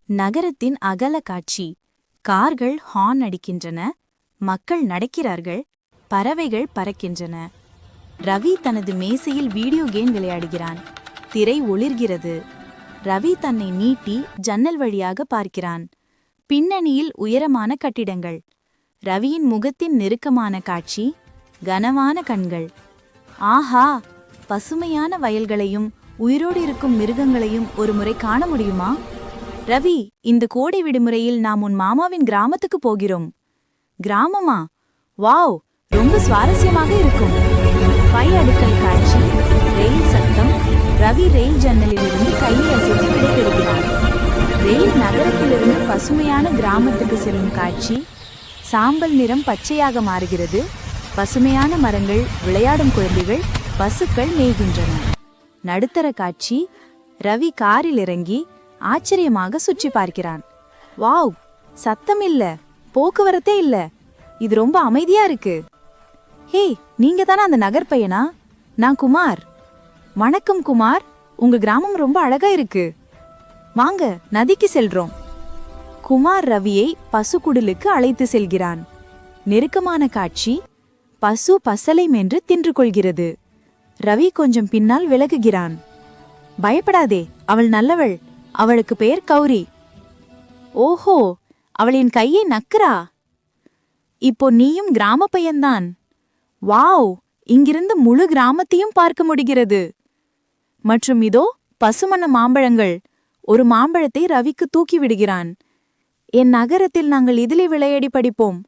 நகரத்தின் அகல காட்சி. கார்கள் ஹார்ன் அடிக்கின்றன, மக்கள் நடக்கிறார்கள், பறவைகள் பறக்கின்றன. ரவி தனது மேசையில் வீடியோ கேம் விளையாடுகிறான். திரை ஒளிர்கிறது. ரவி தன்னை நீட்டி ஜன்னல் வழியாக பார்க்கிறான். பின்னணியில் உயரமான கட்டிடங்கள். ரவியின் முகத்தின் நெருக்கமான காட்சி, கனமான கண்கள். ஆஹா, பசுமையான வயல்களையும் உயிரோடு இருக்கும் மிருகங்களையும் ஒருமுறை காண முடியுமா? ரவி, இந்த கோடை விடுமுறையில் நாம் உன் மாமாவின் கிராமத்துக்கு போகிறோம். கிராமமா? வாவ், ரொம்ப சுவாரஸ்யமாக இருக்கும். பை அடுக்கல் காட்சி, ரயில் சத்தம். ரவி ரயில் ஜன்னலிலிருந்து கையை அசைத்து விடைபெறுகிறான். ரயில் நகரத்திலிருந்து பசுமையான கிராமத்துக்கு செல்லும் காட்சி. சாம்பல் நிறம் பச்சையாக மாறுகிறது. பசுமையான மரங்கள், விளையாடும் குழந்தைகள், பசுக்கள் மேய்கின்றன. நடுத்தர காட்சி. ரவி காரில் இறங்கி ஆச்சரியமாக சுற்றி பார்க்கிறான். வாவ், சத்தம் இல்ல, போக்குவரத்தே இல்ல. இது ரொம்ப அமைதியா இருக்கு. ஹே, நீங்க தானே அந்த நகர் பையனா? நான் குமார். வணக்கம் குமார், உங்க கிராமம் ரொம்ப அழகா இருக்கு. வாங்க, நதிக்கு செல்றோம். குமார் ரவியை பசுக்குடிலுக்கு அழைத்து செல்கிறான். நெருக்கமான காட்சி. பசு பசலை மென்று தின்று கொள்கிறது. ரவி கொஞ்சம் பின்னால் விலகுகிறான். பயப்படாதே, அவள் நல்லவள். அவளுக்கு பெயர் கௌரி. ஓஹோ, அவளின் கையை நக்குறா. இப்போ நீயும் கிராம பையன்தான். வாவ், இங்கிருந்து முழு கிராமத்தையும் பார்க்க முடிகிறது. மற்றும் இதோ பசுமண மாம்பழங்கள். ஒரு மாம்பழத்தை ரவிக்கு தூக்கி விடுகிறான். என் நகரத்தில் நாங்கள் இதிலே விளையாடி படிப்போம்.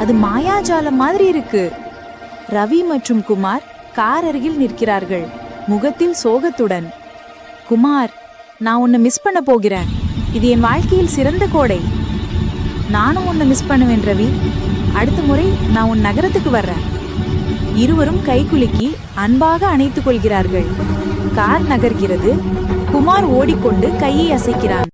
அது மாயாஜாலம் மாதிரி இருக்கு. ரவி மற்றும் குமார் கார் அருகில் நிற்கிறார்கள், முகத்தில் சோகத்துடன். குமார், நான் உன்னை மிஸ் பண்ண போகிறேன். இது என் வாழ்க்கையில் சிறந்த கோடை. நானும் உன்னை மிஸ் பண்ணுவேன் ரவி. அடுத்த முறை நான் உன் நகரத்துக்கு வர்றேன். இருவரும் கைகுலுக்கி அன்பாக அணைத்துக் கொள்கிறார்கள். கார் நகர்கிறது. குமார் ஓடிக்கொண்டு கையை அசைக்கிறான்.